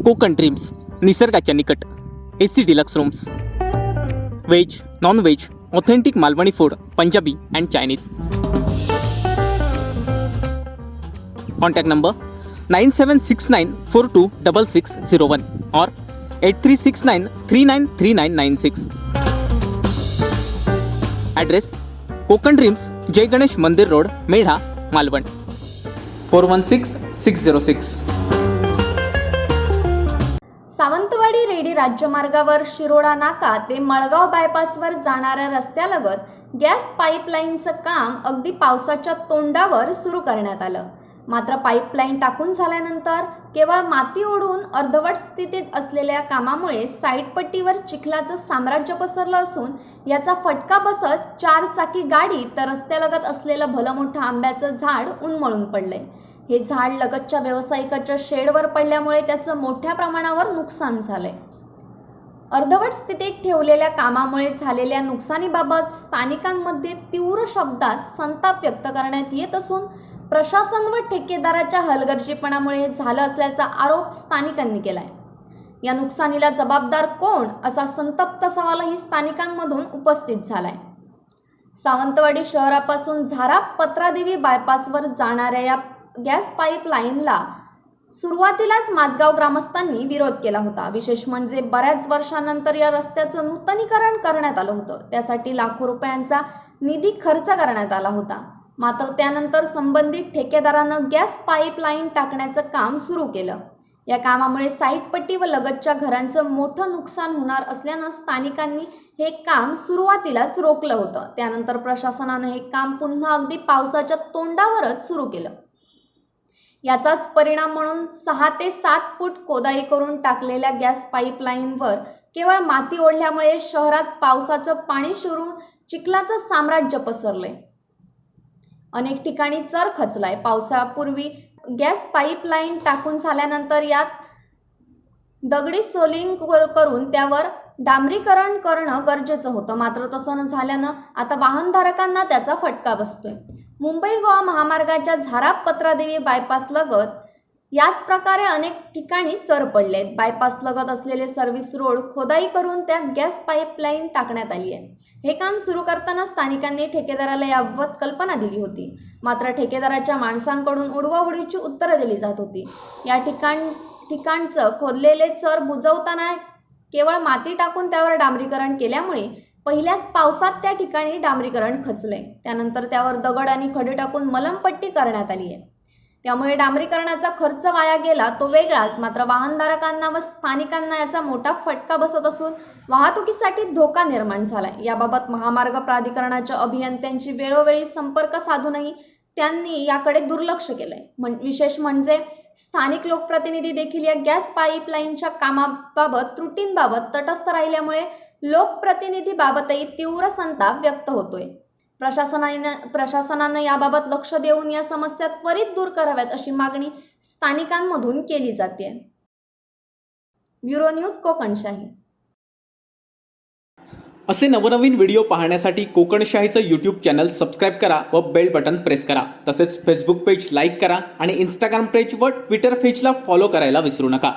Konkan dreams, निसर्गाच्या निकट, AC deluxe rooms, veg non veg authentic Malvani food, Punjabi and Chinese. Contact number 9769426601 or 8369393996. Address Konkan dreams, Jai Ganesh Mandir road, Medha, Malvan 416606. Sawantwadi Redi राज्यमार्गावर शिरोडा नाका ते मळगाव बायपासवर जाणाऱ्या रस्त्यालगत गॅस पाईपलाईनचं काम अगदी पावसाच्या तोंडावर सुरू करण्यात आलं. मात्र पाईपलाईन टाकून झाल्यानंतर केवळ माती ओढून अर्धवट स्थितीत असलेल्या कामामुळे साईडपट्टीवर चिखलाचं साम्राज्य पसरलं असून याचा फटका बसत 4 चाकी गाडी तर रस्त्यालगत असलेलं भलं मोठं आंब्याचं झाड उन्मळून पडलंय. हे झाड लगतच्या व्यावसायिकाच्या शेडवर पडल्यामुळे त्याचं मोठ्या प्रमाणावर नुकसान झालंय. अर्धवट स्थितीत ठेवलेल्या कामामुळे झालेल्या नुकसानीबाबत स्थानिकांमध्ये तीव्र शब्दात संताप व्यक्त करण्यात येत असून प्रशासन व ठेकेदाराच्या हलगर्जीपणामुळे झालं असल्याचा आरोप स्थानिकांनी केलाय. या नुकसानीला जबाबदार कोण असा संतप्त सवालही स्थानिकांमधून उपस्थित झालाय. सावंतवाडी शहरापासून झारा पत्रादेवी बायपासवर जाणाऱ्या या गॅस पाईपलाईनला सुरुवातीलाच माझगाव ग्रामस्थांनी विरोध केला होता. विशेष म्हणजे बऱ्याच वर्षांनंतर या रस्त्याचं नूतनीकरण करण्यात आलं होतं. त्यासाठी लाखो रुपयांचा निधी खर्च करण्यात आला होता. मात्र त्यानंतर संबंधित ठेकेदारानं गॅस पाईपलाईन टाकण्याचं काम सुरू केलं. या कामामुळे साईडपट्टी व लगतच्या घरांचं मोठं नुकसान होणार असल्यानं स्थानिकांनी हे काम सुरुवातीलाच रोखलं होतं. त्यानंतर प्रशासनानं हे काम पुन्हा अगदी पावसाच्या तोंडावरच सुरू केलं. याचाच परिणाम म्हणून 6 ते 7 फूट खोदाई करून टाकलेल्या गॅस पाईपलाईनवर केवळ माती ओढल्यामुळे शहरात पावसाचं पाणी शिरून चिखलाचं साम्राज्य पसरलंय. अनेक ठिकाणी चर खचलाय. पावसापूर्वी गॅस पाईपलाईन टाकून झाल्यानंतर यात दगडी सोलिंग करून त्यावर डांबरीकरण करणं गरजेचं होतं. मात्र तसं न झाल्यानं आता वाहनधारकांना त्याचा फटका बसतोय. मुंबई गोवा महामार्गाच्या झारा पत्रादेवी बायपास लगत याच प्रकारे अनेक ठिकाणी चर पडलेत. बायपास लगत असलेले सर्व्हिस रोड खोदाई करून त्यात गॅस पाईपलाईन टाकण्यात आली आहे. हे काम सुरू करताना स्थानिकांनी ठेकेदाराला याबाबत कल्पना दिली होती. मात्र ठेकेदाराच्या माणसांकडून उडवाउडवीची उत्तरं दिली जात होती. या ठिकाणचं खोदलेले चर बुजवताना केवळ माती टाकून त्यावर डांबरीकरण केल्यामुळे पहिल्याच पावसात त्या ठिकाणी डांबरीकरण खचले. त्यानंतर त्यावर दगड आणि खडे टाकून मलमपट्टी करण्यात आली आहे. त्यामुळे डांबरीकरणाचा खर्च वाया गेला तो वेगळाच, मात्र वाहनधारकांना व स्थानिकांना याचा मोठा फटका बसत असून वाहतुकीसाठी धोका निर्माण झाला. याबाबत महामार्ग प्राधिकरणाच्या अभियंत्यांची वेळोवेळी संपर्क साधूनही त्यांनी याकडे दुर्लक्ष केलंय. विशेष म्हणजे स्थानिक लोकप्रतिनिधी देखील या गॅस पाईपलाईनच्या कामाबाबत त्रुटींबाबत तटस्थ राहिल्यामुळे लोकप्रतिनिधीबाबतही तीव्र संताप व्यक्त होतोय. प्रशासनानं याबाबत लक्ष देऊन या समस्या त्वरित दूर कराव्यात अशी मागणी स्थानिकांमधून केली जाते. Bureau news Kokanshahi. असे नवनवीन व्हिडिओ पाहण्यासाठी कोकणशाहीचं यूट्यूब चॅनल सबस्क्राईब करा व बेल बटन प्रेस करा. तसेच फेसबुक पेज लाईक करा आणि इंस्टाग्राम पेज व ट्विटर पेजला फॉलो करायला विसरू नका.